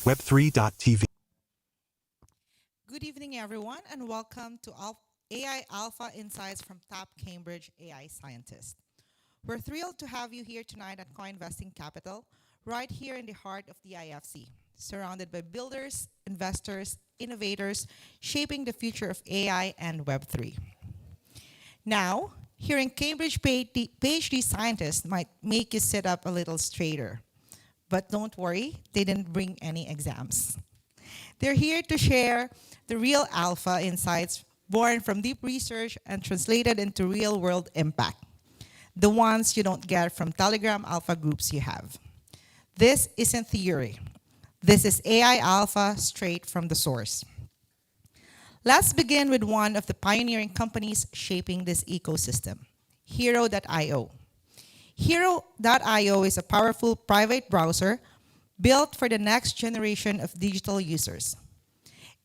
Web3.tv. Good evening, everyone, and welcome to AI Alpha Insights from top Cambridge AI scientists. We're thrilled to have you here tonight at Co-Investing Capital, right here in the heart of the IFC, surrounded by builders, investors, innovators, shaping the future of AI and Web3. Now, hearing Cambridge PhD scientists might make you sit up a little straighter. But don't worry, they didn't bring any exams. They're here to share the real alpha insights born from deep research and translated into real-world impact, the ones you don't get from Telegram alpha groups you have. This isn't theory. This is AI alpha straight from the source. Let's begin with one of the pioneering companies shaping this ecosystem, Hero.io. Hero.io is a powerful private browser built for the next generation of digital users.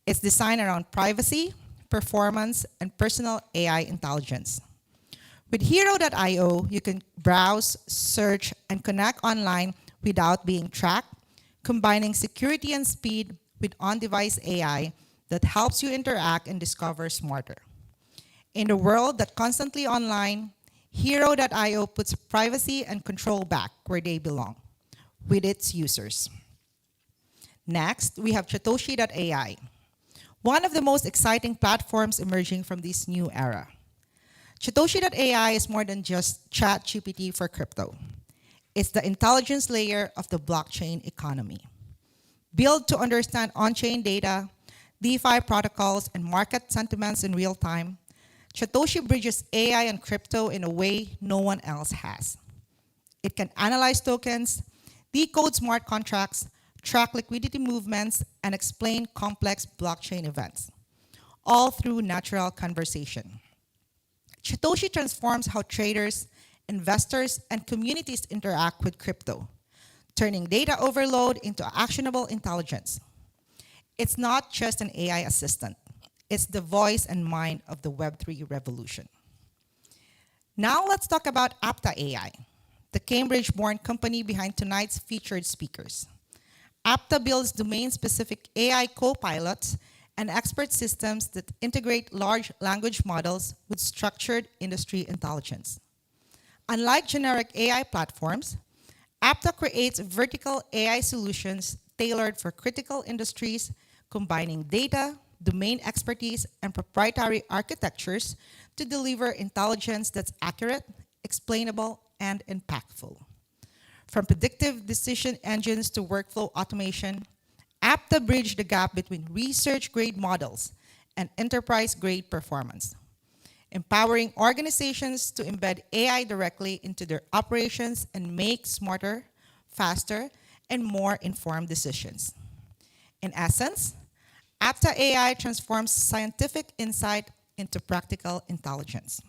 It's designed around privacy, performance, and personal AI intelligence. With Hero.io, you can browse, search, and connect online without being tracked, combining security and speed with on-device AI that helps you interact and discover smarter. In a world that's constantly online, Hero.io puts privacy and control back where they belong, with its users. Next, we have Satoshi.ai, one of the most exciting platforms emerging from this new era. Satoshi.ai is more than just ChatGPT for crypto. It's the intelligence layer of the blockchain economy. Built to understand on-chain data, DeFi protocols, and market sentiments in real time, Satoshi bridges AI and crypto in a way no one else has. It can analyze tokens, decode smart contracts, track liquidity movements, and explain complex blockchain events, all through natural conversation. Satoshi transforms how traders, investors, and communities interact with crypto, turning data overload into actionable intelligence. It's not just an AI assistant. It's the voice and mind of the Web3 revolution. Now let's talk about Apta AI, the Cambridge-born company behind tonight's featured speakers. Apta builds domain-specific AI co-pilots and expert systems that integrate large language models with structured industry intelligence. Unlike generic AI platforms, Apta creates vertical AI solutions tailored for critical industries, combining data, domain expertise, and proprietary architectures to deliver intelligence that's accurate, explainable, and impactful. From predictive decision engines to workflow automation, Apta bridge the gap between research-grade models and enterprise-grade performance, empowering organizations to embed AI directly into their operations and make smarter, faster, and more informed decisions. In essence, Apta AI transforms scientific insight into practical intelligence.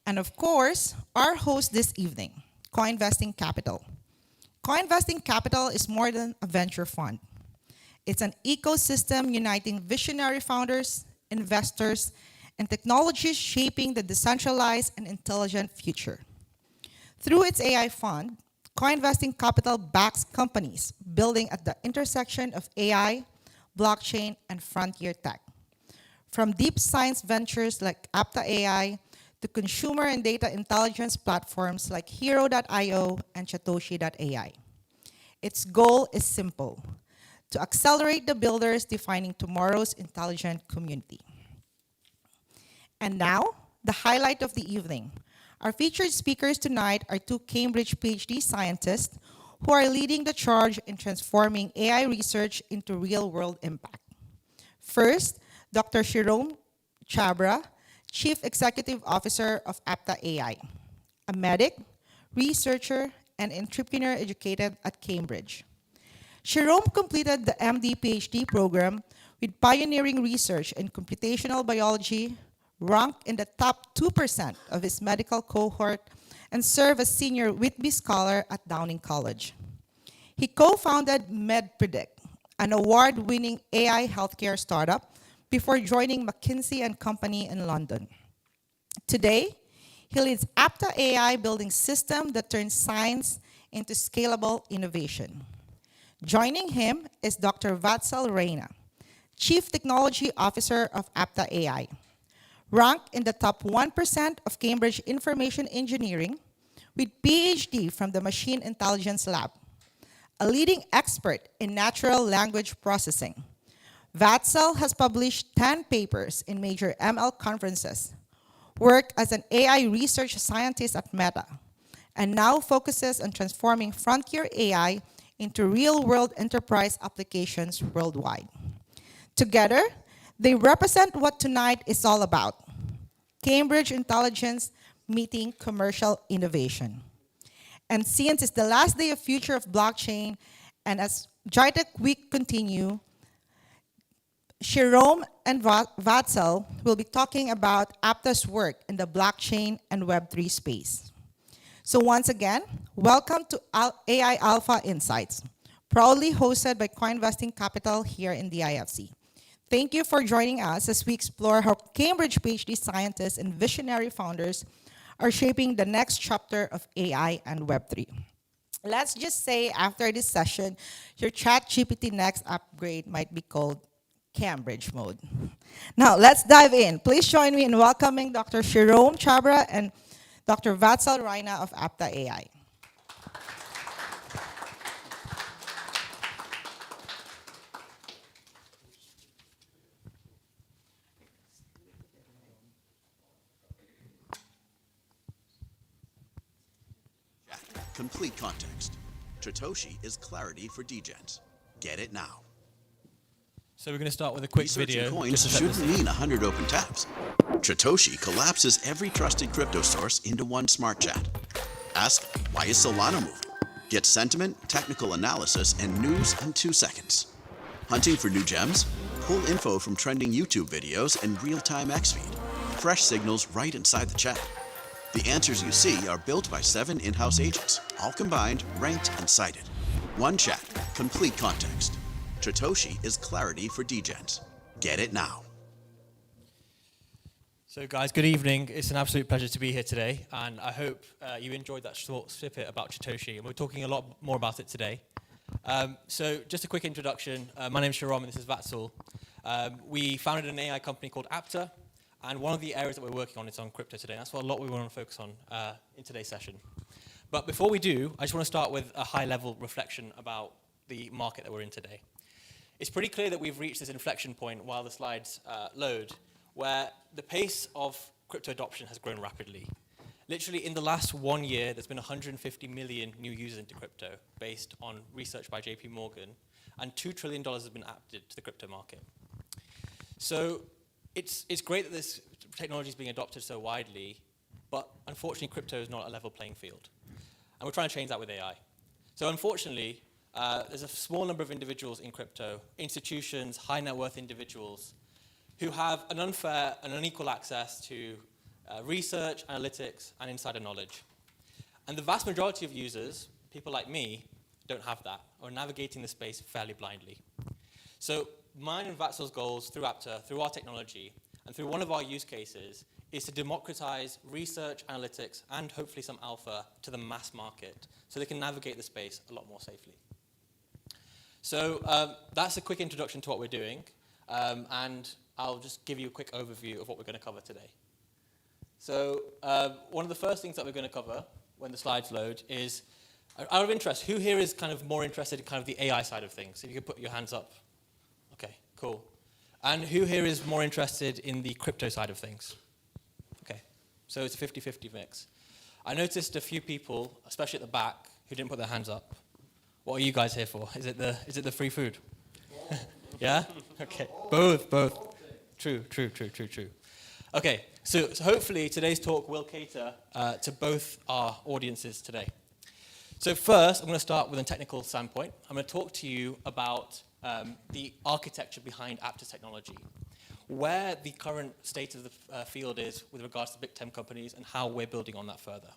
And of course, our host this evening, Co-Investing Capital. Co-Investing Capital is more than a venture fund. It's an ecosystem uniting visionary founders, investors, and technologies shaping the decentralized and intelligent future. Through its AI fund, Co-Investing Capital backs companies building at the intersection of AI, blockchain, and frontier tech. From deep science ventures like Apta AI to consumer and data intelligence platforms like Hero.io and Satoshi.ai. Its goal is simple: to accelerate the builders defining tomorrow's intelligent community. And now, the highlight of the evening. Our featured speakers tonight are two Cambridge PhD scientists who are leading the charge in transforming AI research into real-world impact. First, Dr. Shirom Chabra, Chief Executive Officer of Apta AI, a medic, researcher, and entrepreneur educated at Cambridge. Shirom completed the MD-PhD program with pioneering research in computational biology, ranked in the top 2% of his medical cohort, and served as Senior Whitby Scholar at Downing College. He co-founded MedPredict, an award-winning AI healthcare startup, before joining McKinsey Company in London. Today, he leads Apta AI, building systems that turn science into scalable innovation. Joining him is Dr. Vatsal Raina, Chief Technology Officer of Apta AI, ranked in the top 1% of Cambridge Information Engineering with PhD from the Machine Intelligence Lab, a leading expert in natural language processing. Vatsal has published 10 papers in major ML conferences, worked as an AI research scientist at Meta, and now focuses on transforming frontier AI into real-world enterprise applications worldwide. Together, they represent what tonight is all about: Cambridge Intelligence meeting commercial innovation. And since it's the last day of Future of Blockchain, and as JITEC Week continue, Shirom and Vatsal will be talking about Apta's work in the blockchain and Web3 space. So once again, welcome to AI Alpha Insights, proudly hosted by Coinvesting Capital here in the IFC. Thank you for joining us as we explore how Cambridge PhD scientists and visionary founders are shaping the next chapter of AI and Web3. Let's just say after this session, your ChatGPT next upgrade might be called Cambridge mode. Now, let's dive in. Please join me in welcoming Dr. Shirom Chabra and Dr. Vatsal Raina of Apta AI. Complete context. Tritoshi is clarity for degens. Get it now. So we're going to start with a quick Researching video. coins shouldn't mean 100 open tabs. Tritoshi collapses every trusted crypto source into one smart chat. Ask, why is Solana moving? Get sentiment, technical analysis, and news in 2 seconds. Hunting for new gems? Pull info from trending YouTube videos and real-time XFeed. Fresh signals right inside the chat. The answers you see are built by 7 in-house agents, all combined, ranked, and cited. One chat, complete context. Tritoshi is clarity for degens. Get it now. So guys, good evening. It's an absolute pleasure to be here today, and I hope you enjoyed that short snippet about Tritoshi, and we're talking a lot more about it today. So just a quick introduction. My name is Shirom, and this is Vatsal. We founded an AI company called Apta, and one of the areas that we're working on is on crypto today. That's what a lot we want to focus on in today's session. But before we do, I just want to start with a high-level reflection about the market that we're in today. It's pretty clear that we've reached this inflection point while the slides load, where the pace of crypto adoption has grown rapidly. Literally, in the last 1 year, there's been 150 million new users into crypto, based on research by JP Morgan, and $2 trillion has been added to the crypto market. So it's great that this technology is being adopted so widely, but unfortunately, crypto is not a level playing field. And we're trying to change that with AI. So unfortunately, there's a small number of individuals in crypto, institutions, high net worth individuals, who have an unfair and unequal access to research, analytics, and insider knowledge. And the vast majority of users, people like me, don't have that, or are navigating the space fairly blindly. So mine and Vatsal's goals through Apta, through our technology, and through one of our use cases, is to democratize research, analytics, and hopefully some alpha to the mass market, so they can navigate the space a lot more safely. So that's a quick introduction to what we're doing, and I'll just give you a quick overview of what we're going to cover today. So one of the first things that we're going to cover when the slides load is, out of interest, who here is kind of more interested in kind of the AI side of things? If you could put your hands up. Okay, cool. And who here is more interested in the crypto side of things? Okay, so it's a 50-50 mix. I noticed a few people, especially at the back, who didn't put their hands up. What are you guys here for? Is it the free food? Yeah? Okay. Both. True. Okay, so hopefully today's talk will cater to both our audiences today. So first, I'm going to start with a technical standpoint. I'm going to talk to you about the architecture behind Apta's technology, where the current state of the field is with regards to big tech companies and how we're building on that further.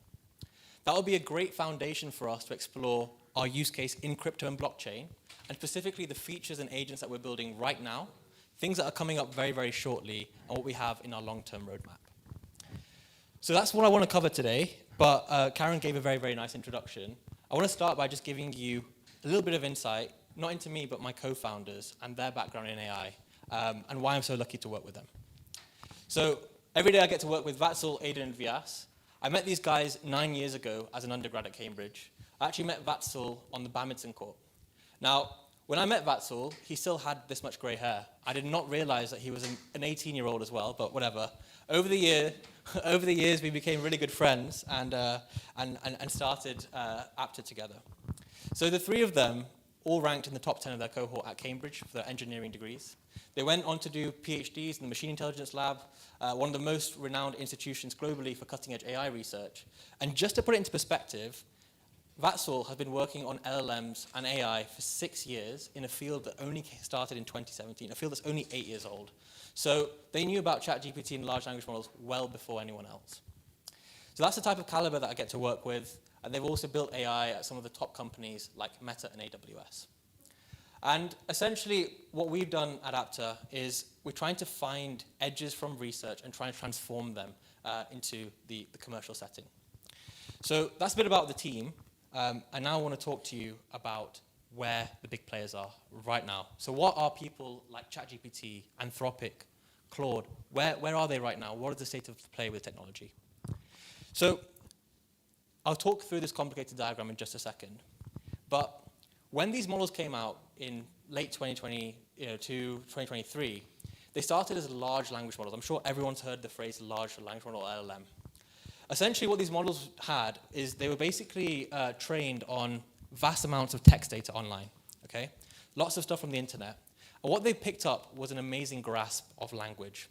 That will be a great foundation for us to explore our use case in crypto and blockchain, and specifically the features and agents that we're building right now, things that are coming up very, very shortly, and what we have in our long-term roadmap. So that's what I want to cover today, but Karen gave a very, very nice introduction. I want to start by just giving you a little bit of insight, not into me, but my co-founders and their background in AI, and why I'm so lucky to work with them. So every day I get to work with Vatsal, Aidan, and Vyas. I met these guys 9 years ago as an undergrad at Cambridge. I actually met Vatsal on the badminton court. Now, when I met Vatsal, he still had this much grey hair. I did not realize that he was an 18-year-old as well, but whatever. Over the years, we became really good friends and started Apta together. So the three of them all ranked in the top 10 of their cohort at Cambridge for their engineering degrees. They went on to do PhDs in the Machine Intelligence Lab, one of the most renowned institutions globally for cutting-edge AI research. And just to put it into perspective, Vatsal has been working on LLMs and AI for 6 years in a field that only started in 2017, a field that's only 8 years old. So they knew about ChatGPT and large language models well before anyone else. So that's the type of caliber that I get to work with. And they've also built AI at some of the top companies like Meta and AWS. And essentially, what we've done at Apta is we're trying to find edges from research and try and transform them into the commercial setting. So that's a bit about the team. I now want to talk to you about where the big players are right now. So what are people like ChatGPT, Anthropic, Claude, where are they right now? What is the state of play with technology? So I'll talk through this complicated diagram in just a second. But when these models came out in late 2022, 2023, they started as large language models. I'm sure everyone's heard the phrase large language model, LLM. Essentially, what these models had is they were basically trained on vast amounts of text data online, okay? Lots of stuff from the internet. And what they picked up was an amazing grasp of language.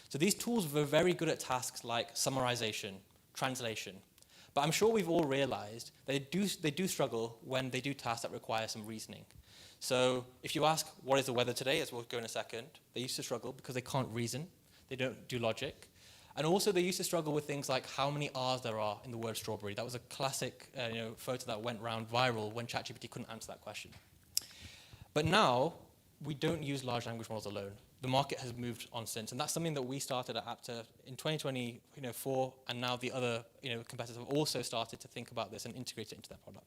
So these tools were very good at tasks like summarization, translation. But I'm sure we've all realized that they do struggle when they do tasks that require some reasoning. So if you ask, what is the weather today, as we'll go in a second, they used to struggle because they can't reason. They don't do logic. And also they used to struggle with things like how many R's there are in the word strawberry. That was a classic photo that went round viral when ChatGPT couldn't answer that question. But now, we don't use large language models alone. The market has moved on since, and that's something that we started at Apta in 2024, and now the other competitors have also started to think about this and integrate it into their product.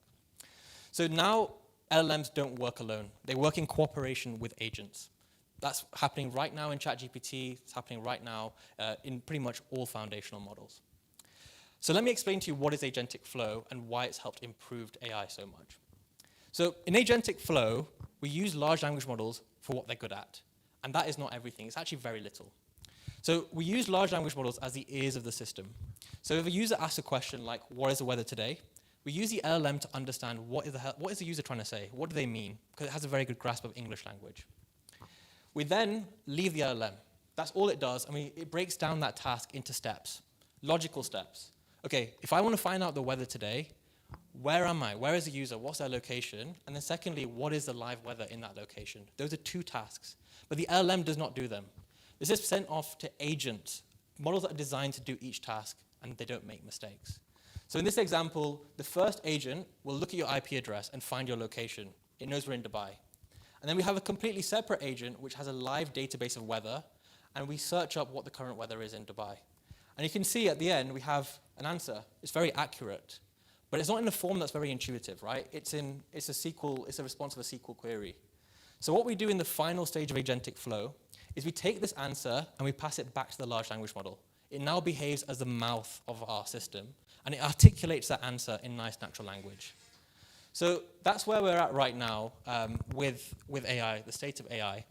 So now LLMs don't work alone. They work in cooperation with agents. That's happening right now in ChatGPT. It's happening right now in pretty much all foundational models. So let me explain to you what is agentic flow and why it's helped improve AI so much. So in agentic flow, we use large language models for what they're good at. And that is not everything. It's actually very little. So we use large language models as the ears of the system. So if a user asks a question like, what is the weather today? We use the LLM to understand what is the user trying to say? What do they mean? Because it has a very good grasp of English language. We then leave the LLM. That's all it does. It breaks down that task into steps, logical steps. Okay, if I want to find out the weather today, where am I? Where is the user? What's their location? And then secondly, what is the live weather in that location? Those are two tasks. But the LLM does not do them. This is sent off to agents, models that are designed to do each task, and they don't make mistakes. So in this example, the first agent will look at your IP address and find your location. It knows we're in Dubai. And then we have a completely separate agent which has a live database of weather, and we search up what the current weather is in Dubai. And you can see at the end we have an answer. It's very accurate, but it's not in a form that's very intuitive, right? It's a response of a SQL query. So what we do in the final stage of agentic flow is we take this answer and we pass it back to the large language model. It now behaves as the mouth of our system, and it articulates that answer in nice natural language. So that's where we're at right now with AI, the state of AI.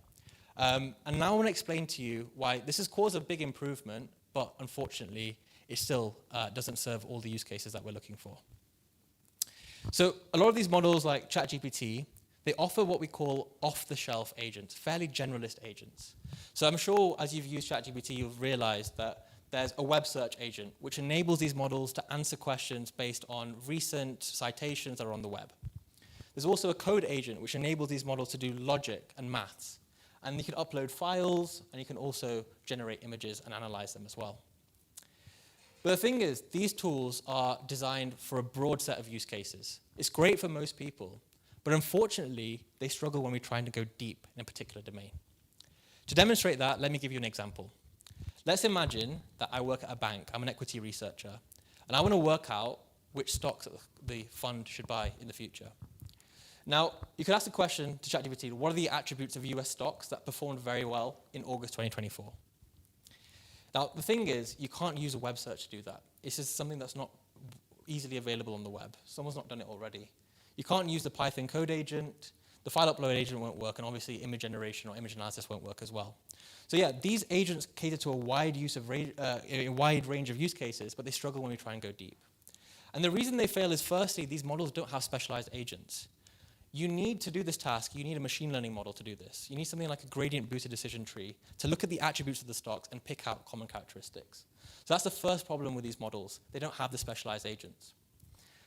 And now I want to explain to you why this has caused a big improvement, but unfortunately, it still doesn't serve all the use cases that we're looking for. So a lot of these models like ChatGPT, they offer what we call off-the-shelf agents, fairly generalist agents. So I'm sure as you've used ChatGPT, you've realized that there's a web search agent, which enables these models to answer questions based on recent citations that are on the web. There's also a code agent, which enables these models to do logic and maths. And you can upload files, and you can also generate images and analyze them as well. But the thing is, these tools are designed for a broad set of use cases. It's great for most people, but unfortunately, they struggle when we try to go deep in a particular domain. To demonstrate that, let me give you an example. Let's imagine that I work at a bank. I'm an equity researcher, and I want to work out which stocks the fund should buy in the future. Now, you could ask the question to ChatGPT, what are the attributes of US stocks that performed very well in August 2024? Now, the thing is, you can't use a web search to do that. It's just something that's not easily available on the web. Someone's not done it already. You can't use the Python code agent, the file upload agent won't work, and obviously image generation or image analysis won't work as well. So yeah, these agents cater to a wide range of use cases, but they struggle when we try and go deep. And the reason they fail is, firstly, these models don't have specialized agents. You need to do this task, you need a machine learning model to do this. You need something like a gradient boosted decision tree to look at the attributes of the stocks and pick out common characteristics. So that's the first problem with these models. They don't have the specialized agents.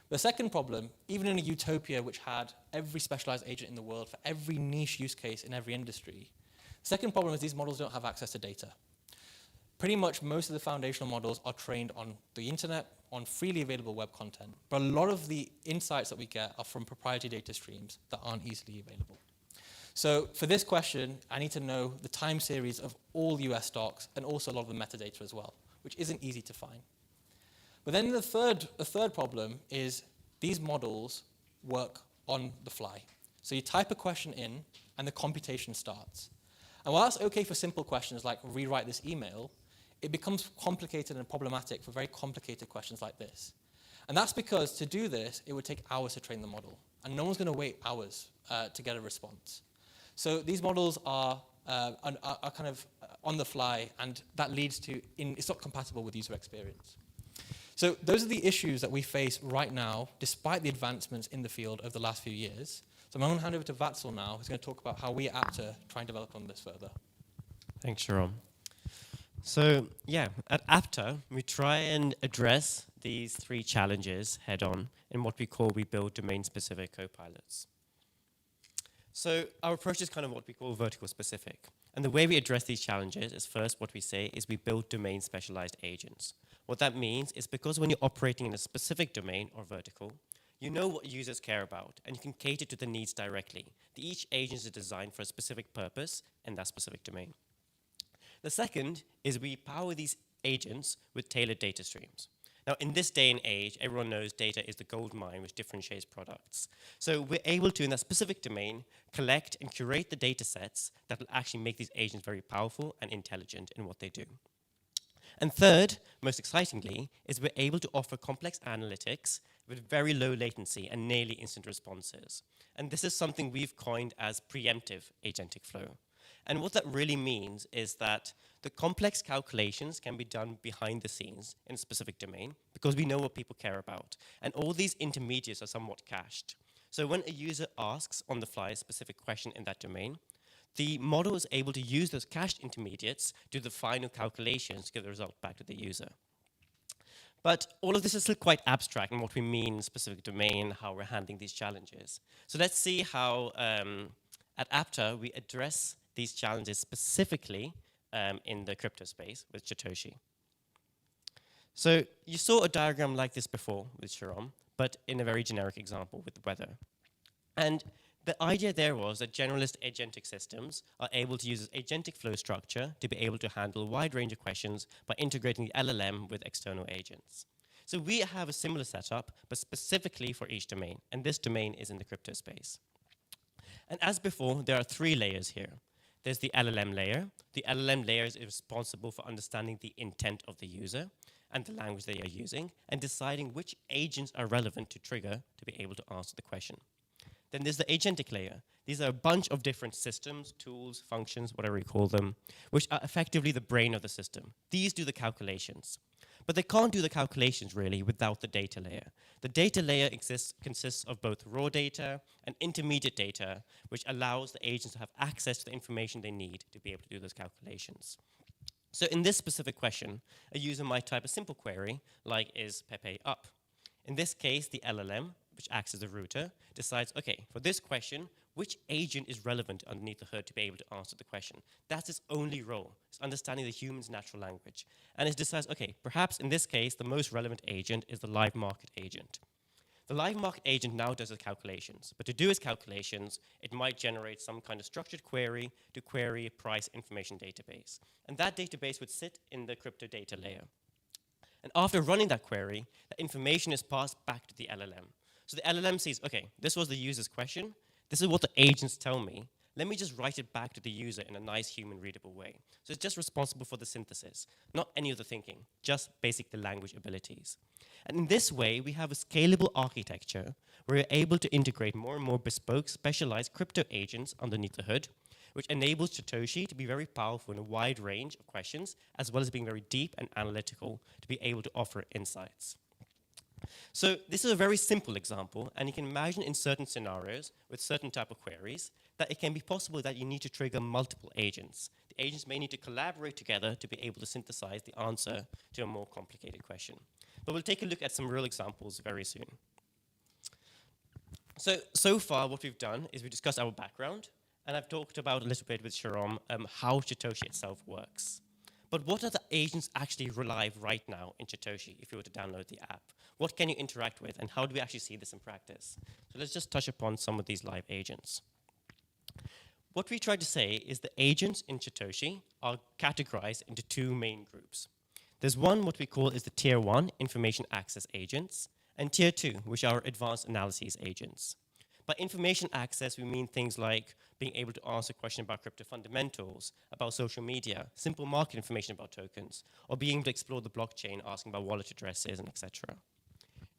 The second problem, even in a utopia which had every specialized agent in the world for every niche use case in every industry, the second problem is these models don't have access to data. Pretty much most of the foundational models are trained on the internet, on freely available web content, but a lot of the insights that we get are from proprietary data streams that aren't easily available. So for this question, I need to know the time series of all US stocks and also a lot of the metadata as well, which isn't easy to find. But then the third problem is these models work on the fly. So you type a question in and the computation starts. And while that's okay for simple questions like rewrite this email, it becomes complicated and problematic for very complicated questions like this. And that's because to do this, it would take hours to train the model. And no one's going to wait hours to get a response. So these models are kind of on the fly, and that leads to, it's not compatible with user experience. So those are the issues that we face right now, despite the advancements in the field over the last few years. So I'm going to hand over to Vatsal now, who's going to talk about how we at Apta try and develop on this further. Thanks, Shirom. So yeah, at Apta, we try and address these three challenges head on in what we build domain-specific co-pilots. So our approach is kind of what we call vertical specific. And the way we address these challenges is first what we say is we build domain specialized agents. What that means is because when you're operating in a specific domain or vertical, you know what users care about and you can cater to the needs directly. Each agent is designed for a specific purpose in that specific domain. The second is we power these agents with tailored data streams. Now, in this day and age, everyone knows data is the gold mine which differentiates products. So we're able to, in that specific domain, collect and curate the data sets that will actually make these agents very powerful and intelligent in what they do. And third, most excitingly, is we're able to offer complex analytics with very low latency and nearly instant responses. And this is something we've coined as preemptive agentic flow. And what that really means is that the complex calculations can be done behind the scenes in a specific domain because we know what people care about. And all these intermediates are somewhat cached. So when a user asks on the fly a specific question in that domain, the model is able to use those cached intermediates to do the final calculations to get the result back to the user. But all of this is still quite abstract in what we mean specific domain, how we're handling these challenges. So let's see how at Apta we address these challenges specifically in the crypto space with Satoshi. So you saw a diagram like this before with Shirom, but in a very generic example with the weather. And the idea there was that generalist agentic systems are able to use this agentic flow structure to be able to handle a wide range of questions by integrating the LLM with external agents. So we have a similar setup, but specifically for each domain, and this domain is in the crypto space. And as before, there are three layers here. There's the LLM layer. The LLM layer is responsible for understanding the intent of the user and the language they are using and deciding which agents are relevant to trigger to be able to answer the question. Then there's the agentic layer. These are a bunch of different systems, tools, functions, whatever you call them, which are effectively the brain of the system. These do the calculations. But they can't do the calculations really without the data layer. The data layer consists of both raw data and intermediate data, which allows the agents to have access to the information they need to be able to do those calculations. So in this specific question, a user might type a simple query like, is Pepe up? In this case, the LLM, which acts as a router, decides, okay, for this question, which agent is relevant underneath the hood to be able to answer the question? That's its only role. It's understanding the human's natural language. And it decides, okay, perhaps in this case, the most relevant agent is the live market agent. The live market agent now does its calculations. But to do its calculations, it might generate some kind of structured query to query a price information database. And that database would sit in the crypto data layer. And after running that query, the information is passed back to the LLM. So the LLM sees, okay, this was the user's question. This is what the agents tell me. Let me just write it back to the user in a nice human readable way. So it's just responsible for the synthesis, not any of the thinking, just basic the language abilities. And in this way, we have a scalable architecture where we're able to integrate more and more bespoke, specialized crypto agents underneath the hood, which enables Satoshi to be very powerful in a wide range of questions, as well as being very deep and analytical to be able to offer insights. So this is a very simple example, and you can imagine in certain scenarios with certain type of queries that it can be possible that you need to trigger multiple agents. The agents may need to collaborate together to be able to synthesize the answer to a more complicated question. But we'll take a look at some real examples very soon. So far what we've done is we've discussed our background, and I've talked about a little bit with Shirom how Satoshi itself works. But what are the agents actually live right now in Satoshi if you were to download the app? What can you interact with, and how do we actually see this in practice? So let's just touch upon some of these live agents. What we try to say is the agents in Satoshi are categorized into two main groups. There's one, what we call is the tier 1 information access agents, and tier 2, which are advanced analyses agents. By information access, we mean things like being able to answer questions about crypto fundamentals, about social media, simple market information about tokens, or being able to explore the blockchain, asking about wallet addresses, and etc.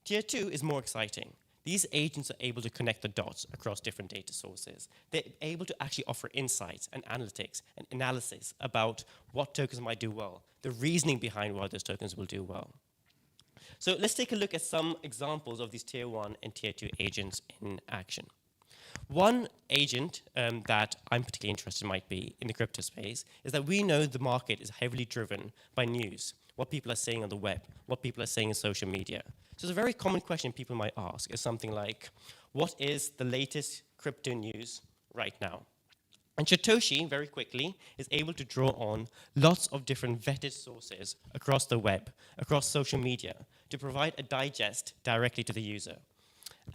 Tier 2 is more exciting. These agents are able to connect the dots across different data sources. They're able to actually offer insights and analytics and analysis about what tokens might do well, the reasoning behind why those tokens will do well. So let's take a look at some examples of these tier 1 and tier 2 agents in action. One agent that I'm particularly interested in might be in the crypto space is that we know the market is heavily driven by news, what people are saying on the web, what people are saying in social media. So it's a very common question people might ask is something like, what is the latest crypto news right now? And Satoshi, very quickly, is able to draw on lots of different vetted sources across the web, across social media, to provide a digest directly to the user.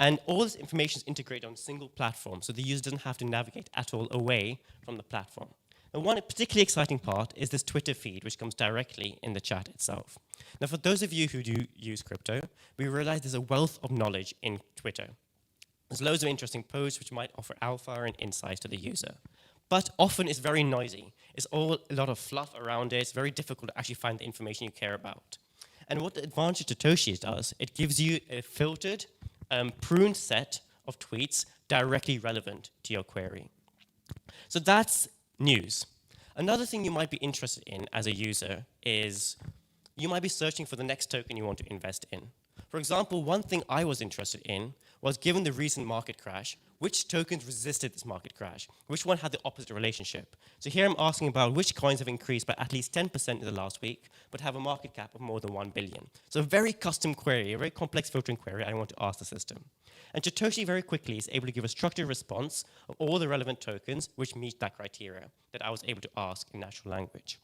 And all this information is integrated on a single platform, so the user doesn't have to navigate at all away from the platform. And one particularly exciting part is this Twitter feed, which comes directly in the chat itself. Now, for those of you who do use crypto, we realize there's a wealth of knowledge in Twitter. There's loads of interesting posts which might offer alpha and insights to the user. But often it's very noisy. It's all a lot of fluff around it. It's very difficult to actually find the information you care about. And what the advantage Satoshi does, it gives you a filtered, pruned set of tweets directly relevant to your query. So that's news. Another thing you might be interested in as a user is you might be searching for the next token you want to invest in. For example, one thing I was interested in was, given the recent market crash, which tokens resisted this market crash? Which one had the opposite relationship? So here I'm asking about which coins have increased by at least 10% in the last week, but have a market cap of more than 1 billion. So a very custom query, a very complex filtering query I want to ask the system. And Satoshi very quickly is able to give a structured response of all the relevant tokens which meet that criteria that I was able to ask in natural language.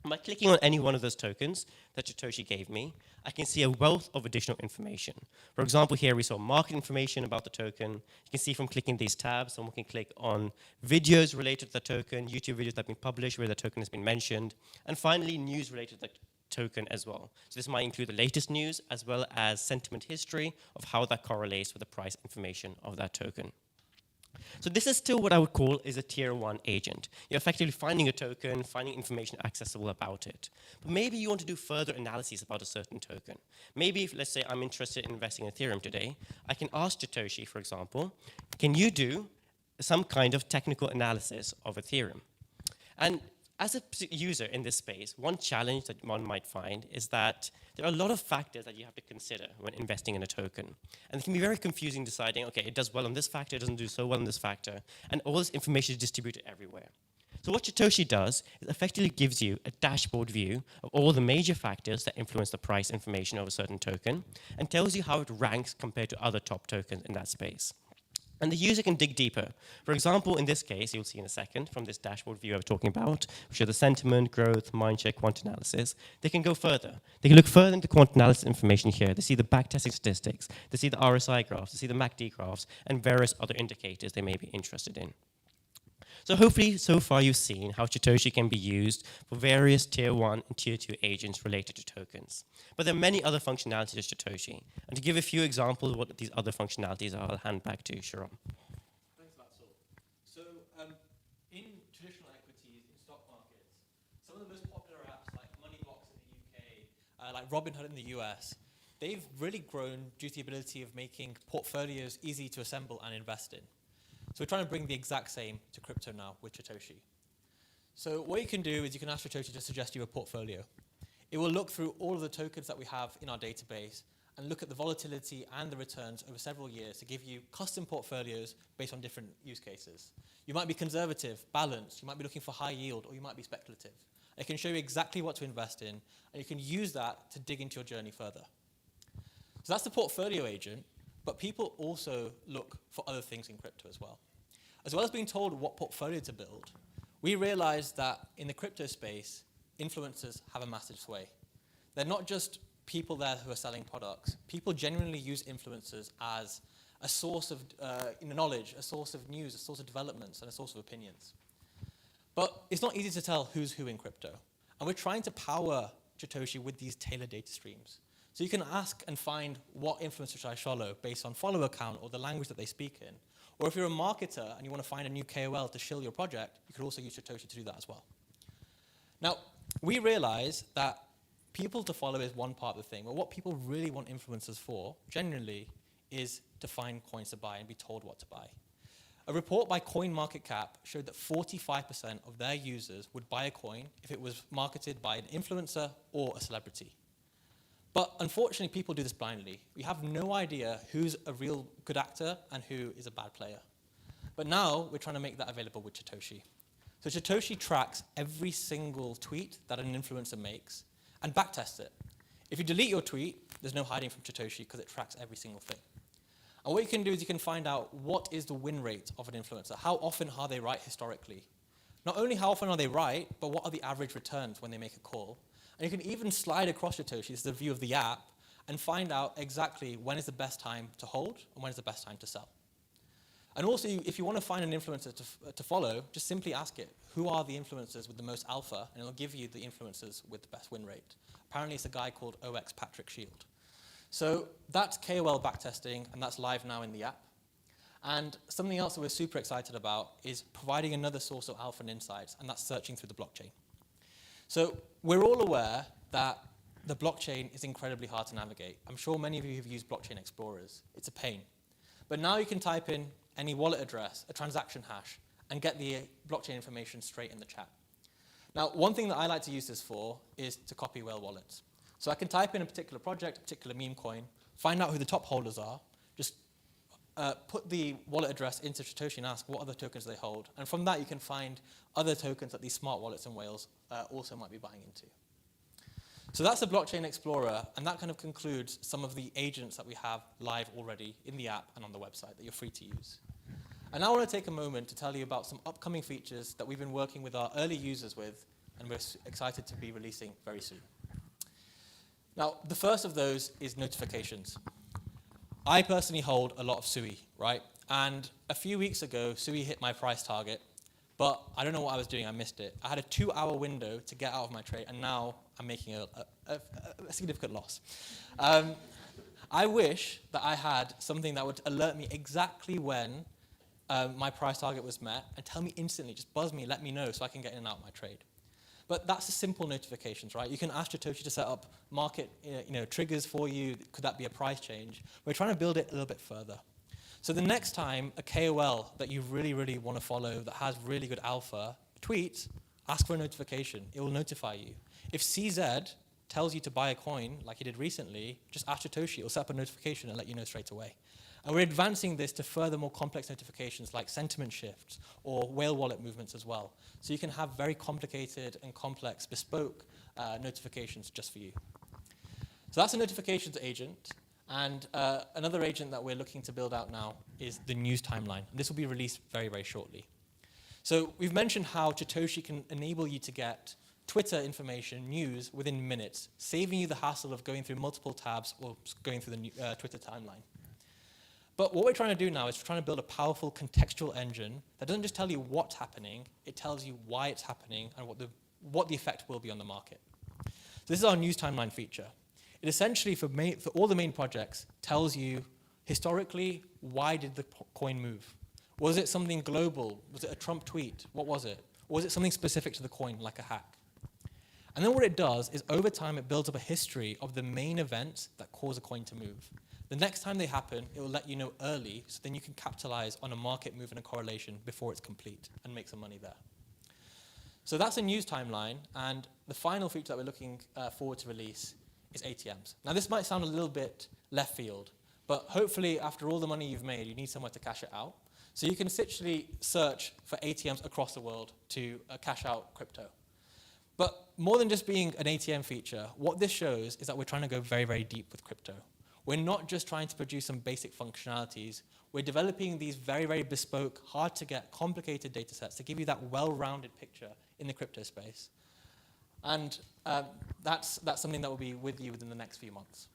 By clicking on any one of those tokens that Satoshi gave me, I can see a wealth of additional information. For example, here we saw market information about the token. You can see from clicking these tabs, someone can click on videos related to the token, YouTube videos that have been published where the token has been mentioned, and finally, news related to the token as well. So this might include the latest news as well as sentiment history of how that correlates with the price information of that token. So this is still what I would call is a tier 1 agent. You're effectively finding a token, finding information accessible about it. But maybe you want to do further analyses about a certain token. Maybe if, let's say, I'm interested in investing in Ethereum today, I can ask Satoshi, for example, can you do some kind of technical analysis of Ethereum? And as a user in this space, one challenge that one might find is that there are a lot of factors that you have to consider when investing in a token. And it can be very confusing deciding, okay, it does well on this factor, it doesn't do so well on this factor, and all this information is distributed everywhere. So what Satoshi does is effectively gives you a dashboard view of all the major factors that influence the price information of a certain token, and tells you how it ranks compared to other top tokens in that space. And the user can dig deeper. For example, in this case, you'll see in a second from this dashboard view I was talking about, which are the sentiment, growth, mindshare, quant analysis. They can go further. They can look further into quant analysis information here. They see the backtesting statistics. They see the RSI graphs. They see the MACD graphs, and various other indicators they may be interested in. So hopefully, so far you've seen how Satoshi can be used for various tier 1 and tier 2 agents related to tokens. But there are many other functionalities of Satoshi. And to give a few examples of what these other functionalities are, I'll hand back to Shirom. Thanks, like Robinhood in the US, they've really grown due to the ability of making portfolios easy to assemble and invest in. So we're trying to bring the exact same to crypto now with Satoshi. So what you can do is you can ask Satoshi to suggest you a portfolio. It will look through all of the tokens that we have in our database and look at the volatility and the returns over several years to give you custom portfolios based on different use cases. You might be conservative, balanced, you might be looking for high yield, or you might be speculative. It can show you exactly what to invest in, and you can use that to dig into your journey further. So that's the portfolio agent, but people also look for other things in crypto as well. As well as being told what portfolio to build, we realized that in the crypto space, influencers have a massive sway. They're not just people there who are selling products. People genuinely use influencers as a source of knowledge, a source of news, a source of developments, and a source of opinions. But it's not easy to tell who's who in crypto. And we're trying to power Satoshi with these tailored data streams. So you can ask and find what influencer should I follow based on follower count or the language that they speak in. Or if you're a marketer and you want to find a new KOL to shill your project, you could also use Satoshi to do that as well. Now, we realize that people to follow is one part of the thing, but what people really want influencers for, generally, is to find coins to buy and be told what to buy. A report by CoinMarketCap showed that 45% of their users would buy a coin if it was marketed by an influencer or a celebrity. But unfortunately, people do this blindly. We have no idea who's a real good actor and who is a bad player. But now we're trying to make that available with Satoshi. So Satoshi tracks every single tweet that an influencer makes and backtests it. If you delete your tweet, there's no hiding from Satoshi because it tracks every single thing. And what you can do is you can find out what is the win rate of an influencer. How often are they right historically? Not only how often are they right, but what are the average returns when they make a call? And you can even slide across Satoshi, this is the view of the app, and find out exactly when is the best time to hold and when is the best time to sell. And also, if you want to find an influencer to follow, just simply ask it, who are the influencers with the most alpha? And it'll give you the influencers with the best win rate. Apparently, it's a guy called OX Patrick Shield. So that's KOL backtesting, and that's live now in the app. And something else that we're super excited about is providing another source of alpha and insights, and that's searching through the blockchain. So we're all aware that the blockchain is incredibly hard to navigate. I'm sure many of you have used blockchain explorers. It's a pain. But now you can type in any wallet address, a transaction hash, and get the blockchain information straight in the chat. Now, one thing that I like to use this for is to copy whale wallets. So I can type in a particular project, a particular meme coin, find out who the top holders are, just put the wallet address into Satoshi and ask what other tokens they hold. And from that, you can find other tokens that these smart wallets and whales also might be buying into. So that's the Blockchain Explorer, and that kind of concludes some of the agents that we have live already in the app and on the website that you're free to use. And now I want to take a moment to tell you about some upcoming features that we've been working with our early users with, and we're excited to be releasing very soon. Now, the first of those is notifications. I personally hold a lot of SUI, right? And a few weeks ago, SUI hit my price target, but I don't know what I was doing, I missed it. I had a 2-hour window to get out of my trade, and now I'm making a significant loss. I wish that I had something that would alert me exactly when my price target was met and tell me instantly, just buzz me, let me know so I can get in and out of my trade. But that's the simple notifications, right? You can ask Satoshi to set up market triggers for you. Could that be a price change? We're trying to build it a little bit further. So the next time a KOL that you really, really want to follow that has really good alpha tweets, ask for a notification. It will notify you. If CZ tells you to buy a coin, like he did recently, just ask Satoshi. It will set up a notification and let you know straight away. And we're advancing this to further more complex notifications like sentiment shifts or whale wallet movements as well. So you can have very complicated and complex bespoke notifications just for you. So that's a notifications agent. And another agent that we're looking to build out now is the news timeline. This will be released very, very shortly. So we've mentioned how Satoshi can enable you to get Twitter information, news, within minutes, saving you the hassle of going through multiple tabs or going through the Twitter timeline. But what we're trying to do now is we're trying to build a powerful contextual engine that doesn't just tell you what's happening, it tells you why it's happening and what the effect will be on the market. So this is our news timeline feature. It essentially, for all the main projects, tells you historically, why did the coin move? Was it something global? Was it a Trump tweet? What was it? Or was it something specific to the coin, like a hack? And then what it does is over time it builds up a history of the main events that cause a coin to move. The next time they happen, it will let you know early, so then you can capitalize on a market move and a correlation before it's complete and make some money there. So that's a news timeline, and the final feature that we're looking forward to release is ATMs. Now this might sound a little bit left field, but hopefully after all the money you've made, you need somewhere to cash it out. So you can essentially search for ATMs across the world to cash out crypto. But more than just being an ATM feature, what this shows is that we're trying to go very, very deep with crypto. We're not just trying to produce some basic functionalities. We're developing these very, very bespoke, hard to get, complicated data sets to give you that well-rounded picture in the crypto space. And that's something that will be with you within the next few months.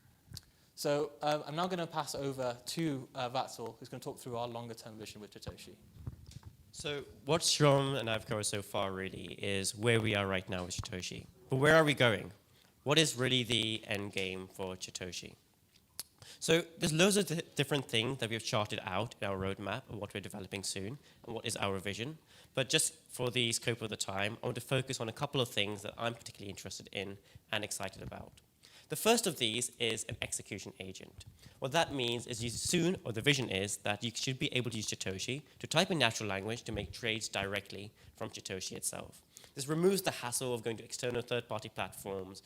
So I'm now going to pass over to Vatsal, who's going to talk through our longer-term vision with Satoshi. So what Shirom and I've covered so far really is where we are right now with Satoshi. But where are we going? What is really the end game for Satoshi? So there's loads of different things that we have charted out in our roadmap of what we're developing soon and what is our vision. But just for the scope of the time, I want to focus on a couple of things that I'm particularly interested in and excited about. The first of these is an execution agent. What that means is the vision is that you should be able to use Satoshi to type in natural language to make trades directly from Satoshi itself. This removes the hassle of going to external third-party platforms,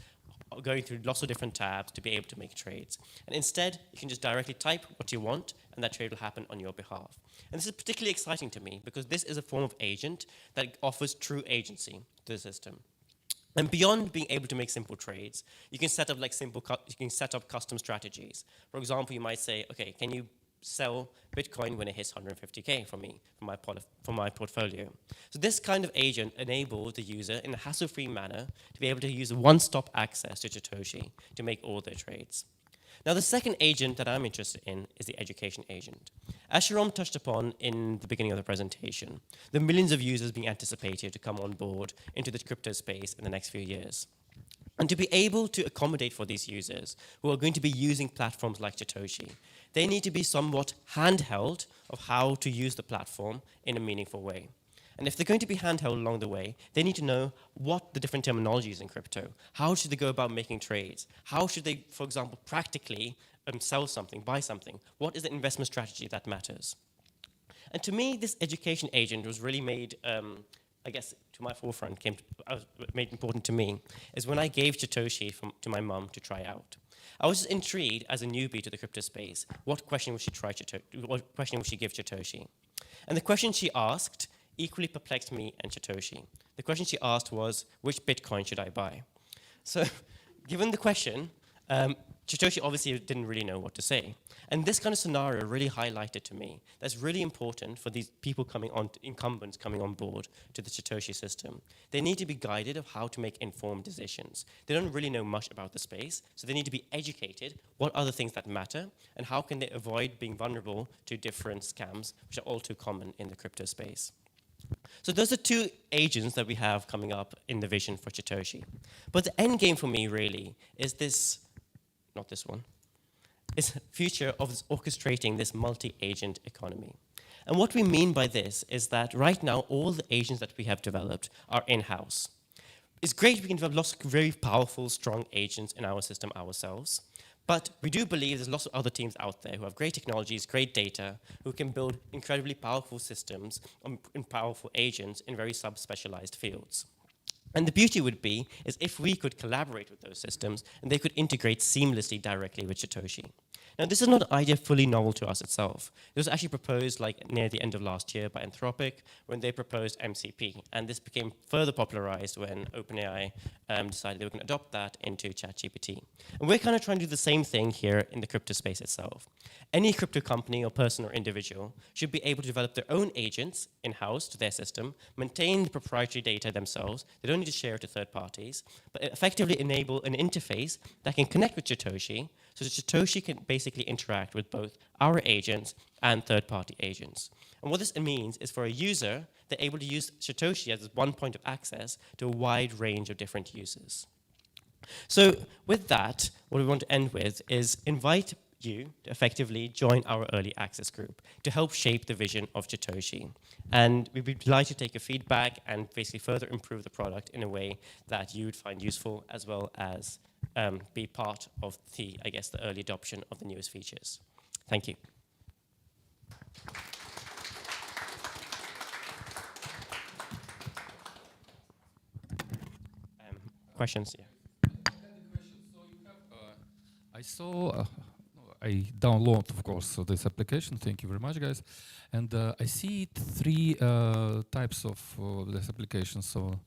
going through lots of different tabs to be able to make trades. And instead, you can just directly type what you want, and that trade will happen on your behalf. And this is particularly exciting to me because this is a form of agent that offers true agency to the system. And beyond being able to make simple trades, you can set up custom strategies. For example, you might say, okay, can you sell Bitcoin when it hits 150K for me, for my portfolio? So this kind of agent enables the user in a hassle-free manner to be able to use one-stop access to Satoshi to make all their trades. Now, the second agent that I'm interested in is the education agent. As Shirom touched upon in the beginning of the presentation, the millions of users being anticipated to come on board into the crypto space in the next few years. And to be able to accommodate for these users who are going to be using platforms like Satoshi, they need to be somewhat handheld of how to use the platform in a meaningful way. And if they're going to be handheld along the way, they need to know what the different terminologies in crypto. How should they go about making trades? How should they, for example, practically sell something, buy something? What is the investment strategy that matters? And to me, this education agent was really made, I guess, to my forefront, made important to me, is when I gave Satoshi to my mum to try out. I was just intrigued as a newbie to the crypto space. What question would she give Satoshi? And the question she asked equally perplexed me and Satoshi. The question she asked was, which Bitcoin should I buy? So given the question, Satoshi obviously didn't really know what to say. And this kind of scenario really highlighted to me that's really important for these people incumbents coming on board to the Satoshi system. They need to be guided of how to make informed decisions. They don't really know much about the space, so they need to be educated what are the things that matter and how can they avoid being vulnerable to different scams, which are all too common in the crypto space. So those are two agents that we have coming up in the vision for Satoshi. But the end game for me really is this, not this one, is future of orchestrating this multi-agent economy. And what we mean by this is that right now all the agents that we have developed are in-house. It's great we can develop lots of very powerful, strong agents in our system ourselves. But we do believe there's lots of other teams out there who have great technologies, great data, who can build incredibly powerful systems and powerful agents in very sub-specialized fields. And the beauty would be is if we could collaborate with those systems and they could integrate seamlessly directly with Satoshi. Now, this is not an idea fully novel to us itself. It was actually proposed near the end of last year by Anthropic when they proposed MCP. And this became further popularized when OpenAI decided they were going to adopt that into ChatGPT. And we're kind of trying to do the same thing here in the crypto space itself. Any crypto company or person or individual should be able to develop their own agents in-house to their system, maintain the proprietary data themselves. They don't need to share it to third parties, but effectively enable an interface that can connect with Satoshi so that Satoshi can basically interact with both our agents and third-party agents. And what this means is for a user, they're able to use Satoshi as one point of access to a wide range of different users. So with that, what we want to end with is invite you to effectively join our early access group to help shape the vision of Chatoshi. And we'd be delighted to take your feedback and basically further improve the product in a way that you would find useful, as well as be part of the early adoption of the newest features. Thank you. Questions? Yeah. I saw, I download, of course, this application. Thank you very much, guys. And I see three types of this application. So,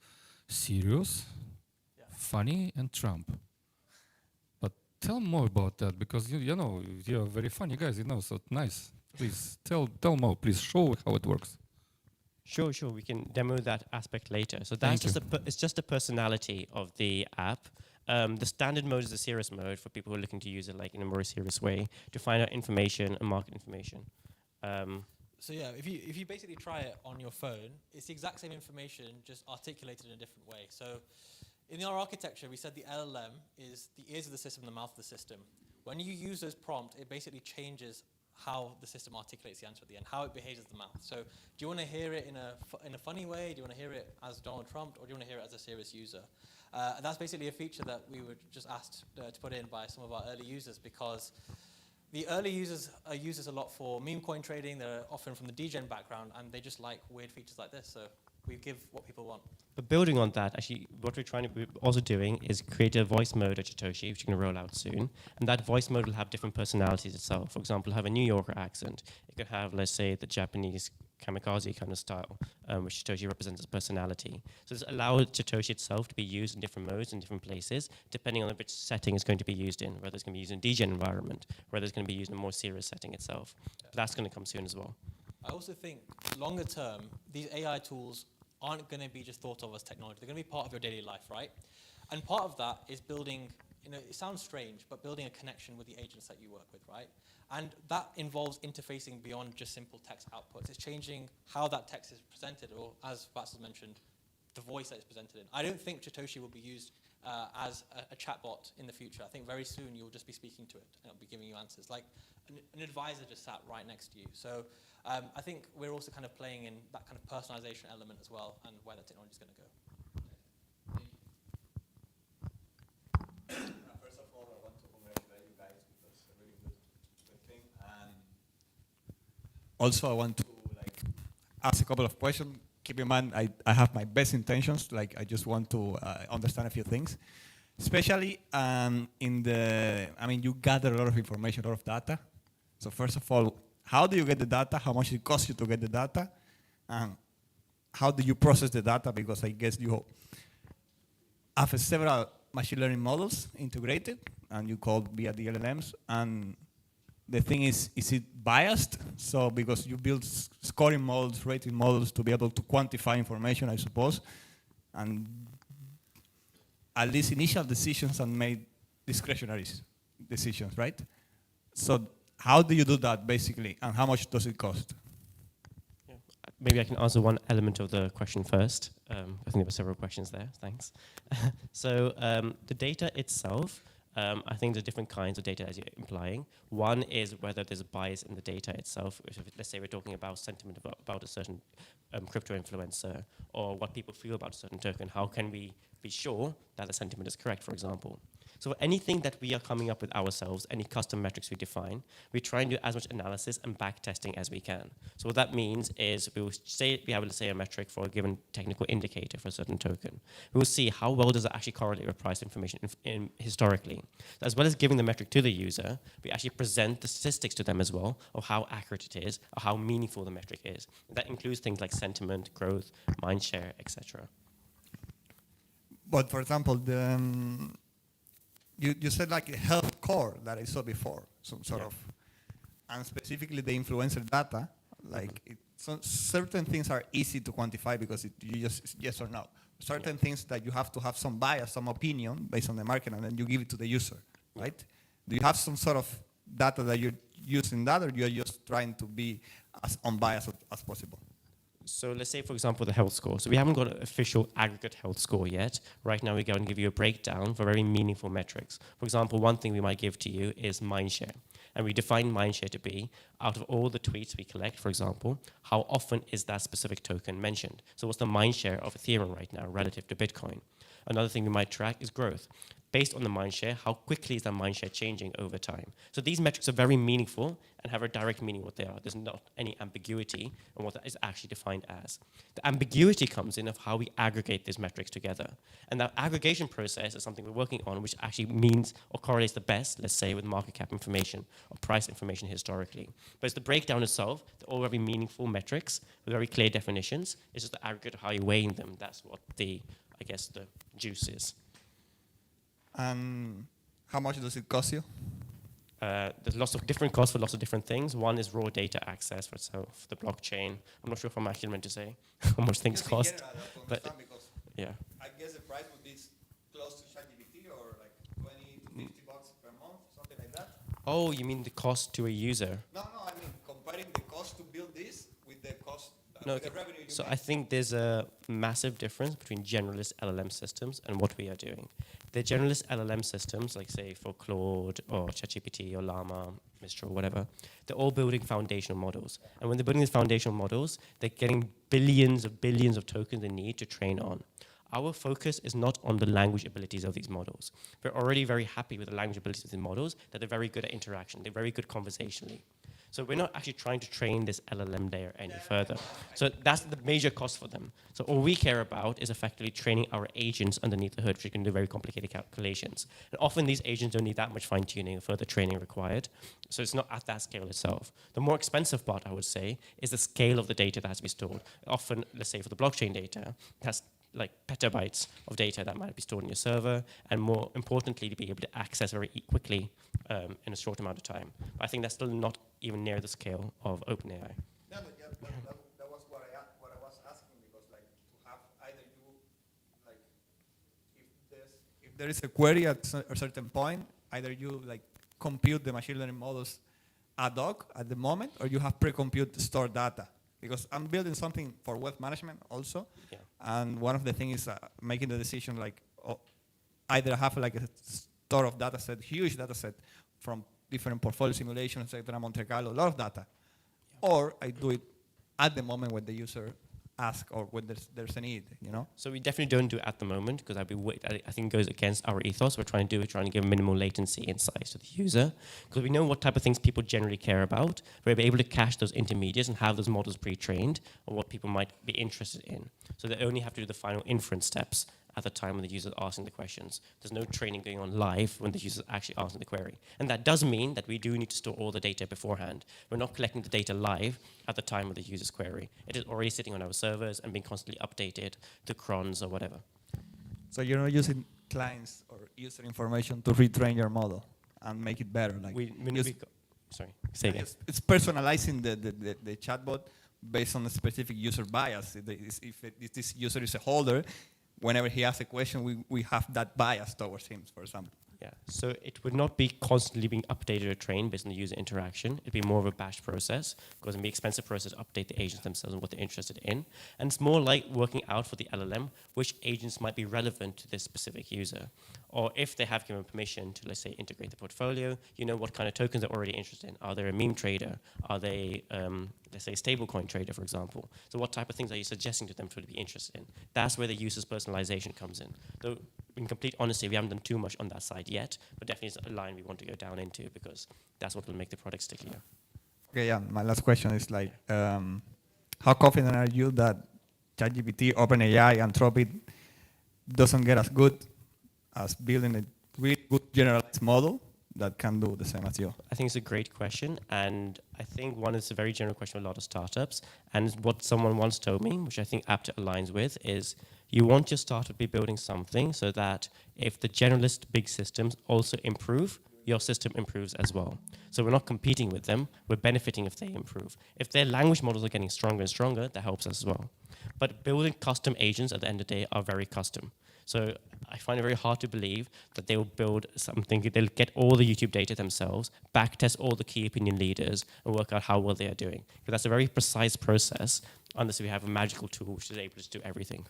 serious, funny, and Trump. But tell more about that, because you know you're very funny guys. So nice. Please tell more. Please show how it works. Sure. We can demo that aspect later. So that's it's just a personality of the app. The standard mode is a serious mode for people who are looking to use it like in a more serious way to find out information and market information. So yeah, if you basically try it on your phone, it's the exact same information, just articulated in a different way. So in our architecture, we said the LLM is the ears of the system, the mouth of the system. When you use those prompts, it basically changes how the system articulates the answer at the end, how it behaves as the mouth. So do you want to hear it in a funny way? Do you want to hear it as Donald Trump, or do you want to hear it as a serious user? And that's basically a feature that we were just asked to put in by some of our early users, because the early users use this a lot for meme coin trading. They're often from the degen background, and they just like weird features like this. So we give what people want. But building on that, actually, what we're also doing is create a voice mode at Chatoshi, which we're going to roll out soon. And that voice mode will have different personalities itself. For example, have a New Yorker accent. It could have, let's say, the Japanese kamikaze kind of style, which Chatoshi represents as personality. So this allows Chatoshi itself to be used in different modes in different places, depending on which setting it's going to be used in, whether it's going to be used in a degen environment, whether it's going to be used in a more serious setting itself. But that's going to come soon as well. I also think longer term, these AI tools aren't going to be just thought of as technology. They're going to be part of your daily life, right? And part of that is building, it sounds strange, but building a connection with the agents that you work with, right? And that involves interfacing beyond just simple text outputs. It's changing how that text is presented, or as Vatsal mentioned, the voice that it's presented in. I don't think Chatoshi will be used as a chatbot in the future. I think very soon you'll just be speaking to it, and it'll be giving you answers. Like an advisor just sat right next to you. So I think we're also kind of playing in that kind of personalization element as well, and where the technology is going to go. First of all, I want to congratulate you guys because it's a really good thing. And also, I want to ask a couple of questions. Keep in mind, I have my best intentions. I just want to understand a few things, especially you gather a lot of information, a lot of data. So first of all, how do you get the data? How much it costs you to get the data? And how do you process the data? Because I guess you have several machine learning models integrated, and you call via the LLMs. And the thing is it biased? So because you build scoring models, rating models to be able to quantify information, I suppose, and at least initial decisions are made discretionary decisions, right? So how do you do that, basically, and how much does it cost? Yeah. Maybe I can answer one element of the question first. I think there were several questions there. Thanks. So the data itself, I think there's different kinds of data, as you're implying. One is whether there's a bias in the data itself. If, let's say we're talking about sentiment about a certain crypto influencer, or what people feel about a certain token. How can we be sure that the sentiment is correct, for example? So anything that we are coming up with ourselves, any custom metrics we define, we try and do as much analysis and back testing as we can. So what that means is we have, let's say, a metric for a given technical indicator for a certain token. We will see how well does it actually correlate with price information historically. So as well as giving the metric to the user, we actually present the statistics to them as well of how accurate it is, or how meaningful the metric is. And that includes things like sentiment, growth, mind share, etc. But for example, you said like a health core that I saw before, some sort of, and specifically the influencer data, certain things are easy to quantify because you just yes or no. Certain things that you have to have some bias, some opinion based on the market, and then you give it to the user, right? Do you have some sort of data that you're using that, or you're just trying to be as unbiased as possible? So let's say, for example, the health score. So we haven't got an official aggregate health score yet. Right now, we're going to give you a breakdown for very meaningful metrics. For example, one thing we might give to you is mind share. And we define mindshare to be, out of all the tweets we collect, for example, how often is that specific token mentioned? So what's the mindshare of Ethereum right now relative to Bitcoin? Another thing we might track is growth. Based on the mindshare, how quickly is that mindshare changing over time? So these metrics are very meaningful and have a direct meaning what they are. There's not any ambiguity on what that is actually defined as. The ambiguity comes in of how we aggregate these metrics together. And that aggregation process is something we're working on, which actually means or correlates the best, let's say, with market cap information or price information historically. But it's the breakdown itself, they're all very meaningful metrics with very clear definitions. It's just the aggregate of how you're weighing them. That's what the juice is. And how much does it cost you? There's lots of different costs for lots of different things. One is raw data access for itself, the blockchain. I'm not sure if I'm actually meant to say how much things cost. But yeah. I guess the price would be close to ChatGPT or like 20 to $50 per month, something like that. Oh, you mean the cost to a user? No, I mean comparing the cost to build this with the cost, No, with okay. the revenue you So make. I think there's a massive difference between generalist LLM systems and what we are doing. The generalist LLM systems, like say for Claude or ChatGPT or Llama, Mistral, whatever, they're all building foundational models. And when they're building these foundational models, they're getting billions of tokens they need to train on. Our focus is not on the language abilities of these models. We're already very happy with the language abilities of these models, that they're very good at interaction, they're very good conversationally. So we're not actually trying to train this LLM layer any further. So that's the major cost for them. So all we care about is effectively training our agents underneath the hood, which can do very complicated calculations. And often these agents don't need that much fine-tuning or further training required. So it's not at that scale itself. The more expensive part, I would say, is the scale of the data that has to be stored. Often, let's say for the blockchain data, that's like petabytes of data that might be stored in your server, and more importantly, to be able to access very quickly in a short amount of time. But I think that's still not even near the scale of OpenAI. No, but yeah, that was what I was asking, because like to have either you, like if there is a query at a certain point, either you like compute the machine learning models ad hoc at the moment, or you have pre-compute stored data. Because I'm building something for wealth management also, Yeah. and one of the things is making the decision like either have like a store of data set, huge data set from different portfolio simulations, etc., Monte Carlo, a lot of data, or I do it at the moment when the user asks or when there's a need, you know? So we definitely don't do it at the moment, because I think it goes against our ethos. We're trying to give minimal latency insights to the user, because we know what type of things people generally care about. We're able to cache those intermediates and have those models pre-trained on what people might be interested in. So they only have to do the final inference steps at the time when the user is asking the questions. There's no training going on live when the user is actually asking the query. And that does mean that we do need to store all the data beforehand. We're not collecting the data live at the time of the user's query. It is already sitting on our servers and being constantly updated to crons or whatever. So you're not using clients or user information to retrain your model and make it better. Like Sorry, say again. it's personalizing the chatbot based on a specific user bias. If this user is a holder, whenever he asks a question, we have that bias towards him, for example. Yeah, so it would not be constantly being updated or trained based on the user interaction. It'd be more of a batch process, because it'd be an expensive process to update the agents themselves and what they're interested in. And it's more like working out for the LLM which agents might be relevant to this specific user. Or if they have given permission to, let's say, integrate the portfolio, you know what kind of tokens they're already interested in. Are they a meme trader? Are they, let's say, a stablecoin trader, for example? So what type of things are you suggesting to them to be interested in? That's where the user's personalization comes in. Though, in complete honesty, we haven't done too much on that side yet, but definitely it's a line we want to go down into, because that's what will make the product stickier. Okay, yeah. My last question is like, how confident are you that ChatGPT, OpenAI, Anthropic doesn't get as good as building a really good generalized model that can do the same as you? I think it's a great question, and I think one is a very general question with a lot of startups, and what someone once told me, which I think Apta aligns with, is you want your startup to be building something so that if the generalist big systems also improve, your system improves as well. So we're not competing with them, we're benefiting if they improve. If their language models are getting stronger and stronger, that helps us as well. But building custom agents at the end of the day are very custom. So I find it very hard to believe that they will build something, they'll get all the YouTube data themselves, backtest all the key opinion leaders, and work out how well they are doing. But that's a very precise process, unless we have a magical tool which is able to do everything.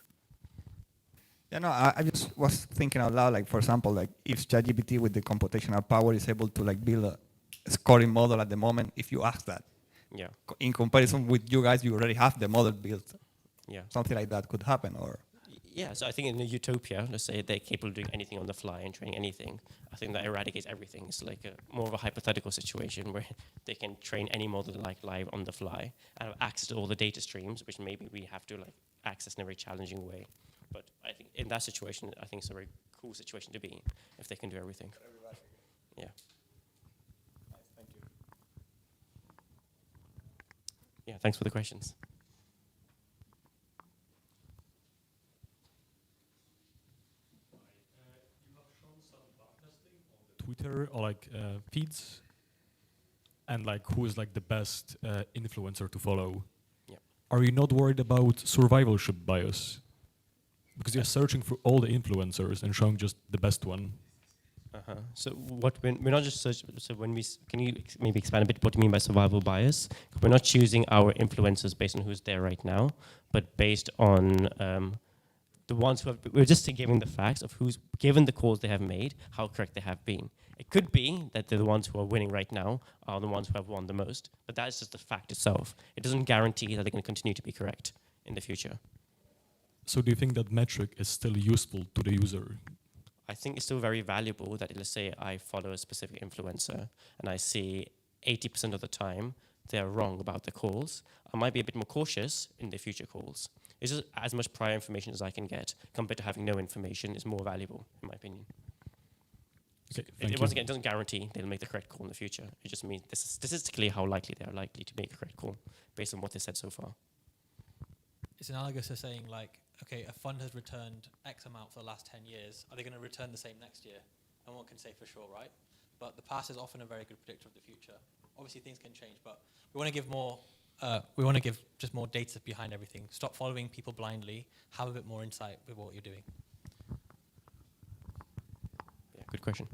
Yeah, no, I just was thinking out loud, like, for example, like if ChatGPT with the computational power is able to like build scoring model at the moment if you ask that. Yeah. In comparison with you guys, you already have the model built. Yeah. Something like that could happen, or Yeah, so I think in a utopia, let's say they're capable of doing anything on the fly and training anything, I think that eradicates everything. It's like more of a hypothetical situation where they can train any model like live on the fly and have access to all the data streams, which maybe we have to like access in a very challenging way. But I think in that situation, I think it's a very cool situation to be in if they can do everything. Yeah. thank you. Yeah, thanks for the questions. Twitter or like feeds, and like who is like the best influencer to follow. Yeah. Are you not worried about survivorship bias? Because you're searching for all the influencers and showing just the best one. So what we're not just search. So when we can you maybe expand a bit what you mean by survival bias? We're not choosing our influencers based on who's there right now, but based on the ones who have. We're just giving the facts of who's given the calls they have made, how correct they have been. It could be that the ones who are winning right now are the ones who have won the most, but that is just the fact itself. It doesn't guarantee that they're going to continue to be correct in the future. So do you think that metric is still useful to the user? I think it's still very valuable that, let's say I follow a specific influencer and I see 80% of the time they're wrong about the calls. I might be a bit more cautious in the future calls. It's just as much prior information as I can get compared to having no information is more valuable, in my opinion. Okay, Once again, it doesn't guarantee they'll make the correct call in the future. It just means this is statistically how likely they are likely to make a correct call based on what they said so far. It's analogous to saying, like, okay, a fund has returned X amount for the last 10 years. Are they going to return the same next year? No one can say for sure, right? But the past is often a very good predictor of the future. Obviously, things can change, but we want to give more. We want to give just more data behind everything. Stop following people blindly. Have a bit more insight with what you're doing. Yeah, good question.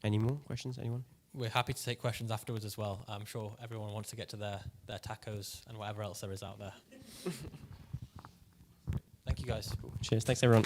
Any more questions, anyone? We're happy to take questions afterwards as well. I'm sure everyone wants to get to their tacos and whatever else there is out there. Thank you, guys. Cheers. Thanks, everyone.